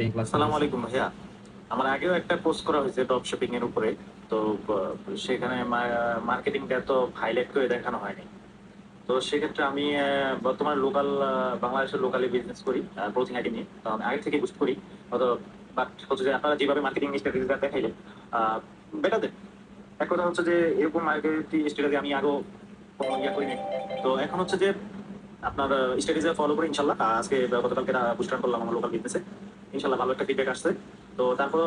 এই ক্লাস আসসালামু আলাইকুম ভাইয়া। আমার আগেও একটা পোস্ট করা হয়েছে ড্রপ শিপিং এর উপরে। তো সেখানে মার্কেটিংটা তো হাইলাইট করে দেখানো হয়নি। তো সেক্ষেত্রে আমি বর্তমানে লোকাল বাংলাদেশের লোকালি বিজনেস করি ক্লোথিং আইটেম নিয়ে। তো আমি আগে থেকে বুঝতে করি হয়তো, বাট হচ্ছে যে আপনারা যেভাবে মার্কেটিং স্ট্র্যাটেজিটা দেখাইলেন বেটার দেন। এক কথা হচ্ছে যে এরকম মার্কেটিং স্ট্র্যাটেজি আমি আগেও কখনো ইয়ে করিনি। তো এখন হচ্ছে যে আপনার স্ট্র্যাটেজি ফলো করে ইনশাল্লাহ আজকে গতকালকে বুস্ট রান করলাম আমার লোকাল বিজনেসে। ইনশাল্লাহ ভালো একটা ফিডব্যাক আসছে। তো তারপর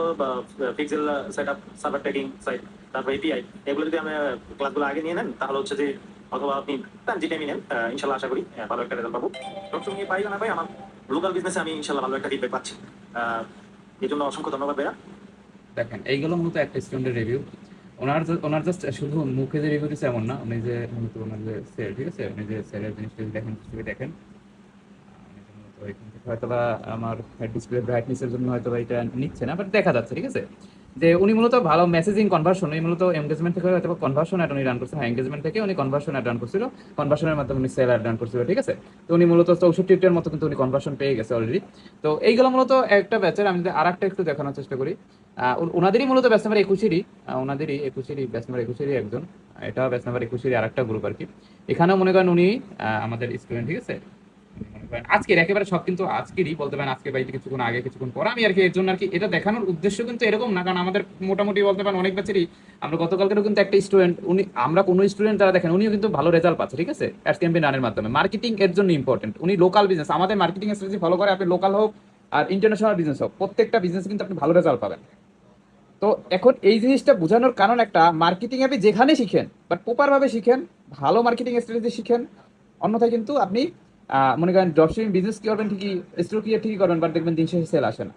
pixel set up, server tagging site, তারপর এপিআই, এগুলো যদি আমি ক্লাসগুলো আগে নিয়ে নেন তাহলে হচ্ছে যে অথবা আপনি যেটা নিয়ে নেন ইনশাল্লাহ আশা করি ভালো একটা রেজাল্ট পাবো। সবসময় নিয়ে পাই না পাই আমার লোকাল বিজনেসে আমি ইনশাল্লাহ ভালো একটা ফিডব্যাক পাচ্ছি। এই জন্য অসংখ্য ধন্যবাদ ভাইয়া। দেখেন, এইগুলো মূলত একটা স্টুডেন্টের রিভিউ। ওনার জাস্ট শুধু মুখে যে রিভিউ দিচ্ছে এমন না, উনি যে মূলত ওনার যে সেল, ঠিক আছে, উনি যে সেলের জিনিসটা যদি দেখেন, হিস্ট্রি দেখেন, উনি যে মূলত এখান থেকে হয়তোবা আমার ডিসপ্লে ব্রাইটনেসের জন্য হয়তোবা এটা নিচ্ছে না, বাট দেখা যাচ্ছে, ঠিক আছে, যে উনি মূলত ভালো মেসেজিং কনভার্সন, উনি মূলত এঙ্গেজমেন্ট থেকে হয়তো কনভার্সন অ্যাড উনি রান করছে, হ্যাঁ এঙ্গেজমেন্ট থেকে উনি কনভার্সন অ্যাড রান করছিল, কনভার্সনের মাধ্যমে উনি সেল অ্যাড রান করছিল, ঠিক আছে। তো উনি মূলত 64টার মতো কিন্তু উনি কনভার্সন পেয়ে গেছে অলরেডি। তো এইগুলো মূলত একটা ব্যাচের। আমি যদি আর একটা একটু দেখানোর চেষ্টা করি, ওনাদেরই মূলত ব্যাচ নাম্বার 21-এরই, ওনাদেরই 21-এরই ব্যাচ নাম্বার 21-এরই একজন, এটা ব্যাচ নাম্বার 21-এরই আর একটা গ্রুপ আর কি। এখানেও মনে করেন উনি আমাদের স্টুডেন্ট, ঠিক আছে। মনে করেন আজকের একেবারে সব কিন্তু আজকেরই বলতে পারেন, আজকে বাড়িতে কিছুক্ষণ আগে কিছুক্ষণ পর আমি আর কি, এর জন্য আর কি এটা দেখানোর উদ্দেশ্য কিন্তু এরকম না, কারণ আমাদের মোটামুটি বলতে পারেন অনেক ব্যাচেরই, আমরা গতকালকেরও কিন্তু একটা স্টুডেন্ট, উনি আমরা কোনো স্টুডেন্ট যারা দেখেন উনিও কিন্তু ভালো রেজাল্ট পাচ্ছে, ঠিক আছে, অ্যাডস ক্যাম্পেইন রানের মাধ্যমে। মার্কেটিং এর জন্য ইম্পর্টেন্ট, উনি লোকাল বিজনেস, আমাদের মার্কেটিং স্ট্র্যাটেজি ফলো করে, আপনি লোকাল হোক আর ইন্টারন্যাশনাল বিজনেস হোক, প্রত্যেকটা বিজনেস কিন্তু আপনি ভালো রেজাল্ট পাবেন। তো এখন এই জিনিসটা বোঝানোর কারণ একটা, মার্কেটিং আপনি যেখানে শিখেন বাট প্রপার ভাবে শিখেন, ভালো মার্কেটিং স্ট্র্যাটেজি শিখেন, অন্যথায় কিন্তু আপনি মনে করেন ড্রপশিপিং বিজনেস কি করবেন ঠিকই, স্টোর ক্রিয়েট ঠিকই করবেন, বাট দেখবেন দিন শেষে সেল আসে না।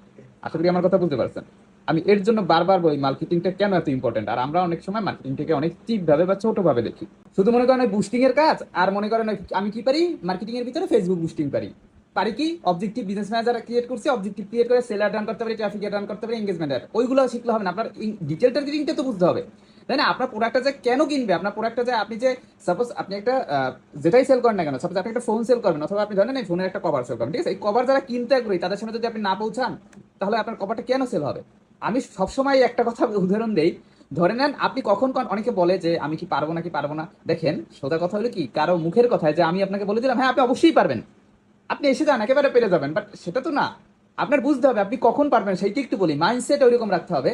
আশা করি আমার কথা বুঝতে পারছেন। আমি এর জন্য বারবার বলি মার্কেটিংটা কেন এত ইম্পর্টেন্ট, আর আমরা অনেক সময় মার্কেটিংটাকে অনেক চিপ ভাবে বা ছোট ভাবে দেখি। শুধু মনে করেন বুস্টিং এর কাজ, আর মনে করেন আমি কি পারি মার্কেটিং এর ভিতরে ফেসবুক বুস্টিং পারি, পারি কি অবজেক্টিভ বিজনেস ম্যানেজার ক্রিয়েট করছি, অবজেক্টিভ ক্রিয়েট করে সেলার রান করতে পারি, ট্রাফিক রান করতে পারি, এঙ্গেজমেন্ট ওইগুলো শিখলে হবে না, আপনার ডিটেল টার্গেটিংটা তো বুঝতে হবে, তাই না? আপনার প্রোডাক্টটা যে কেন কিনবে, আপনার প্রোডাক্টটা যে আপনি যে সাপোজ আপনি একটা যেটাই সেল করেন না কেন, সাপোজ আপনি একটা ফোন সেল করবেন অথবা আপনি ধরেন এই ফোনের একটা কভার সেল করবেন, ঠিক আছে, এই কভার যারা কিনতে আগ্রহী তাদের সামনে যদি আপনি না পৌঁছান তাহলে আপনার কভারটা কেন সেল হবে? আমি সবসময় একটা কথা উদাহরণ দেই, ধরে নেন আপনি কখন অনেকে বলে যে আমি কি পারবো নাকি পারবো না, দেখেন সোজা কথা হলো কি, কারো মুখের কথায় যে আমি আপনাকে বলে দিলাম হ্যাঁ আপনি অবশ্যই পারবেন, আপনি এসে যান একেবারে পেরে যাবেন, বাট সেটা তো না। আপনার বুঝতে হবে আপনি কখন পারবেন, সেইটা একটু বলি, মাইন্ডসেট ওইরকম রাখতে হবে।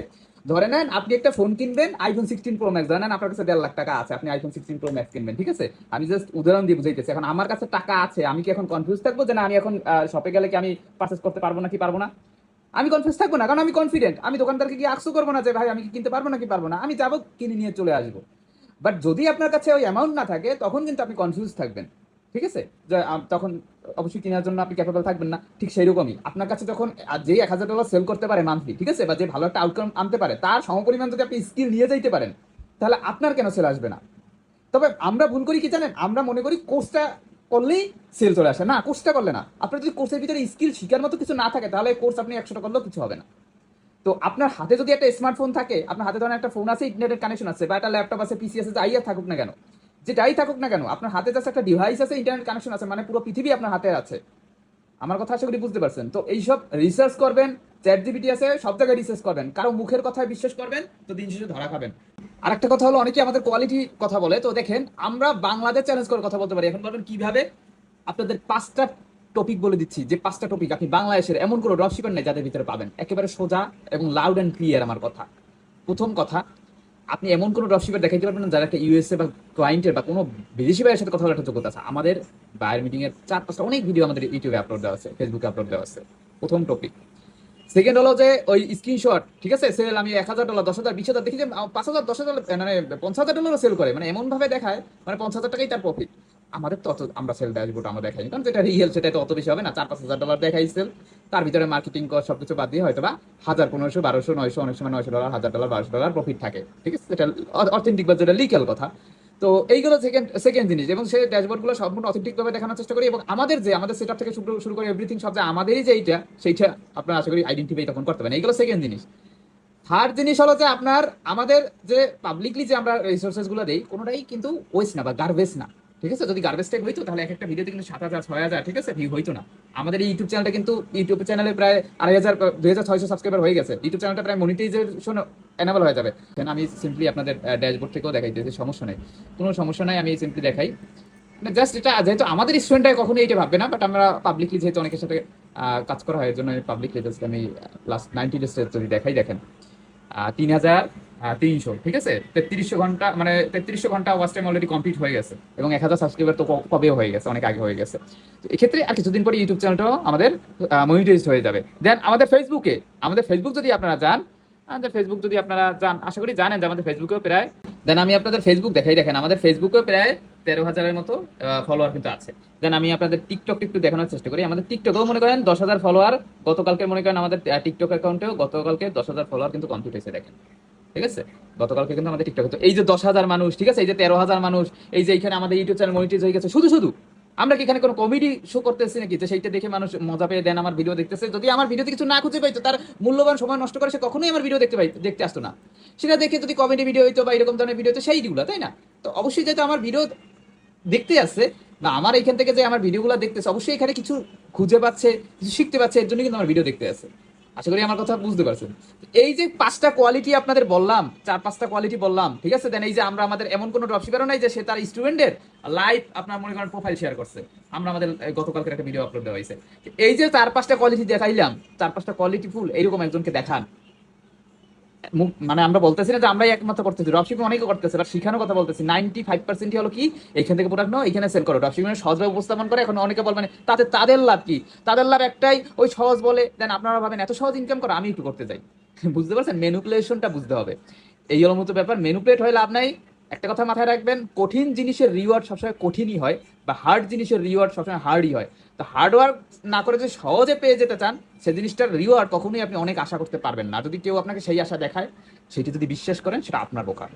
ধরে নেন আপনি একটা ফোন কিনবেন, iPhone 16 Pro Max, ধরে নেন আপনার কাছে 1.5 লাখ টাকা আছে, আপনি iPhone 16 Pro Max কিনবেন, ঠিক আছে। আমি জাস্ট উদাহরণ দিয়ে বুঝাইতেছি, এখন আমার কাছে টাকা আছে, আমি কি এখন কনফিউজ থাকবো যে না আমি এখন শপে গেলে কি আমি পারচেস করতে পারবো নাকি পারবো না? আমি কনফিউজ থাকবো না, কারণ আমি কনফিডেন্ট, আমি দোকানদারকে গিয়ে আকসু করবো না যে ভাই আমি কি কিনতে পারবো নাকি পারবো না, আমি যাবো কিনে নিয়ে চলে আসবো। বাট যদি আপনার কাছে ওই অ্যামাউন্ট না থাকে তখন কিন্তু আপনি কনফিউজ থাকবেন, ঠিক আছে, যে তখন অবশ্যই কেনার জন্য আপনি ক্যাপেবল থাকবেন না। ঠিক সেই রকমই আপনার কাছে যখন যেই $1,000 সেল করতে পারে মান্থলি, ঠিক আছে, বা যে ভালো একটা আউটকাম আনতে পারে, তার সমপরিমাণ যদি আপনি স্কিল নিয়ে যাইতে পারেন তাহলে আপনার কেন সেল আসবে না? তবে আমরা ভুল করি কি জানেন, আমরা মনে করি কোর্সটা করলেই সেল চলে আসে, না কোর্সটা করলে না, আপনার যদি কোর্সের ভিতরে স্কিল শিখার মতো কিছু না থাকে তাহলে কোর্স আপনি 100টা করলেও কিছু হবে না। তো আপনার হাতে যদি একটা স্মার্টফোন থাকে, আপনার হাতে ধরেন একটা ফোন আছে, ইন্টারনেট কানেকশন আছে, বা একটা ল্যাপটপ আছে, পিসি আছে, যাই আর থাকুক না কেন, যেটাই থাকুক না কেন, আপনার হাতে জাস্ট একটা ডিভাইস আছে, ইন্টারনেট কানেকশন আছে, মানে পুরো পৃথিবী আপনার হাতে আছে। আমার কথা আশা করি বুঝতে পারছেন। তো এইসব রিসার্চ করবেন, চ্যাট জিপিটি আছে, সব জায়গায় রিসার্চ করবেন, কারো মুখের কথায় বিশ্বাস করবেন তো দিন শেষে ধরা খাবেন। আর একটা কথা হলো, অনেকে আমাদের কোয়ালিটি কথা বলে, তো দেখেন আমরা বাংলাদেশ চ্যালেঞ্জ করে কথা বলতে পারি। এখন বলবেন কিভাবে, আপনাদের 5টা টপিক বলে দিচ্ছি, যে 5টা টপিক আপনি বাংলাদেশের এমন কোনো ড্রপশিপার নেই যাদের ভিতরে পাবেন, একেবারে সোজা এবং লাউড অ্যান্ড ক্লিয়ার আমার কথা। প্রথম কথা, আপনি এমন কোনো ড্রপশিপার দেখাইতে পারবেন না যারা একটা ইউএসএ বা ক্লায়েন্টের বা কোনো বিদেশি ভাইয়ের সাথে কথা বলার একটা যোগ্যতা আছে। আমাদের বায়ার মিটিং এর 4-5টা অনেক ভিডিও আমাদের ইউটিউবে আপলোড দেওয়া আছে, ফেসবুকে আপলোড দেওয়া আছে। প্রথম টপিক। সেকেন্ড হলো যে ওই স্ক্রিনশট, ঠিক আছে, সেল আমি $1,000, 10,000, 20,000 দেখি যে 5,000, 10,000, মানে $50,000 সেল করে, মানে এমন ভাবে দেখায় মানে 50,000 টাকাই তার প্রফিট। আমাদের তো অত, আমরা সেল ড্যাশবোর্ড আমরা দেখাই, কারণ যেটা রিয়েল সেটা তো অত বেশি হবে না, $4-5,000 দেখাই সেল, তার ভিতরে মার্কেটিং কস্ট সবকিছু বাদ দিয়ে হয়তো বা 1,000, 1,500, 1,200, 900, অনেক সময় $900, $1,000, $1,200 প্রফিট থাকে, ঠিক আছে, সেটা অথেন্টিক বা যেটা লিগ্যাল কথা। তো এইগুলো সেকেন্ড সেকেন্ড জিনিস, এবং সেই ড্যাশবোর্ডগুলো সম্পূর্ণ অথেন্টিক ভাবে দেখানোর চেষ্টা করি, এবং আমাদের যে আমাদের সেটআপ থেকে শুরু শুরু করে এভরিথিং সব যে আমাদেরই যে এইটা সেইটা আপনারা আশা করি আইডেন্টিফাই তখন করতে পারেন। এইগুলো সেকেন্ড জিনিস। থার্ড জিনিস হলো যে আপনার আমাদের যে পাবলিকলি যে আমরা রিসোর্সেস গুলো দেই কোনোটাই কিন্তু ওয়েস্ট না বা গার্বেজ না, ঠিক আছে, যদি গার্বেজ টাইপ হইতো তাহলে এক একটা ভিডিওতে কিন্তু 7,000 6,000 ঠিক আছে ভিউ হইতো না। আমাদের এই ইউটিউব চ্যানেলটা কিন্তু ইউটিউব চ্যানেলে প্রায় 2,500 2,600 সাবস্ক্রাইবার হয়ে গেছে, ইউটিউব চ্যানেলটা প্রায় মনিটাইজেশন এনেবল হয়ে যাবে। দেন আমি সিম্পলি আপনাদের ড্যাশবোর্ড থেকেও দেখাই দিয়েছি, সমস্যা নেই, কোনো সমস্যা নাই, আমি সিম্পলি দেখাই। জাস্ট এটা যেহেতু আমাদের স্টুডেন্টরা কখনো এটা ভাববে না, বাট আমরা পাবলিকলি যেহেতু অনেকের সাথে কাজ করা হয়, এর জন্য আমি পাবলিকলি জাস্ট আমি লাস্ট 90 ডেজ যদি দেখাই, দেখেন 3,300 ঠিক আছে, 3300 ঘন্টা মানে 3300 ঘন্টা ওয়াচ টাইম অলরেডি কমপ্লিট হয়ে গেছে, এবং 1,000 সাবস্ক্রাইবার তো কবেও হয়ে গেছে, অনেক আগে হয়ে গেছে। তো এক্ষেত্রে আর কিছুদিন পরে ইউটিউব চ্যানেলটাও আমাদের মনিটাইজড হয়ে যাবে। দেন আমাদের ফেসবুক যদি আপনারা যান, আশা করি জানেন যে আমাদের ফেসবুকেও প্রায়, দেন আমি আপনাদের ফেসবুক দেখাই, দেখেন আমাদের ফেসবুকেও প্রায় 13,000-এর মতো ফলোয়ার কিন্তু আছে। দেন আমি আপনাদের টিকটক একটু দেখানোর চেষ্টা করি, আমাদের টিকটকেও মনে করেন 10,000 ফলোয়ার, গতকালকে মনে করেন আমাদের টিকটক অ্যাকাউন্টেও গতকালকে 10,000 ফলোয়ার কিন্তু কমপ্লিট হয়েছে, দেখেন ঠিক আছে, গতকালকে কিন্তু আমাদের টিকটকে, তো এই যে 10,000 মানুষ ঠিক আছে, এই যে 13,000 মানুষ, এই যে এখানে আমাদের ইউটিউব চ্যানেল মনিটাইজ হয়ে গেছে, শুধু শুধু আমরা কি এখানে কোনো কমেডি শো করতেছি নাকি যে সেইটা দেখে মানুষ মজা পেয়ে দেন আমার ভিডিও দেখতেছে? যদি আমার ভিডিওতে কিছু না খুঁজে পাইতো, তার মূল্যবান সময় নষ্ট করে সে কখনোই আমার ভিডিও দেখতে আসতো না। সেটা দেখে যদি কমেডি ভিডিও হইতো বা এরকম ধরনের ভিডিও হতো সেইগুলো, তাই না? তো অবশ্যই যেহেতু আমার ভিডিও দেখতে আসছে বা আমার এখান থেকে যে আমার ভিডিওগুলো দেখতেছে, অবশ্যই এখানে কিছু খুঁজে পাচ্ছে, কিছু শিখতে পাচ্ছে, এর জন্য কিন্তু আমার ভিডিও দেখতে আসে। আশা করি আমার কথা বুঝতে পারছেন। এই যে 5টা কোয়ালিটি আপনাদের বললাম, 4-5টা কোয়ালিটি বললাম ঠিক আছে, দেন এই যে আমরা আমাদের এমন কোনো ড্রপশিপারও নাই যে সে তার স্টুডেন্টের লাইভ আপনার মনে করেন প্রোফাইল শেয়ার করছে, আমরা আমাদের গতকালকে একটা ভিডিও আপলোড দেওয়া হয়েছে। এই যে 4-5টা কোয়ালিটি দেখাইলাম, 4-5টা কোয়ালিটি ফুল এইরকম একজনকে দেখান। মানে আমরা বলতেছি না যে আমরাই একমাত্র করতেছি, ড্রপশিপিং অনেকে করতেছে, বাট শিখানোর কথা বলতেছি। 95% হলো কি, এখান থেকে প্রোডাক্ট নাও, এখানে সেল করো। ড্রপশিপিং সহজভাবে উপস্থাপন করে, এখন অনেকে বলবেন তাতে তাদের লাভ কি? তাদের লাভ একটাই, ওই সহজ বলে, দেন আপনারা ভাবেন এত সহজ ইনকাম করো, আমি একটু করতে চাই। বুঝতে পারছেন? ম্যানিপুলেশনটা বুঝতে হবে, এই হলো মতো ব্যাপার। ম্যানিপুলেট হয়ে লাভ নাই। একটা কথা মাথায় রাখবেন, কঠিন জিনিসের রিওয়ার্ড সবসময় কঠিনই হয়, বা হার্ড জিনিসের রিওয়ার্ড সবসময় হার্ডই হয়। তো হার্ড ওয়ার্ক না করে যদি সহজে পেয়ে যেতে চান, সে জিনিসটার রিওয়ার্ড কখনোই আপনি অনেক আশা করতে পারবেন না। যদি কেউ আপনাকে সেই আশা দেখায়, সেটি যদি বিশ্বাস করেন, সেটা আপনার বোকা।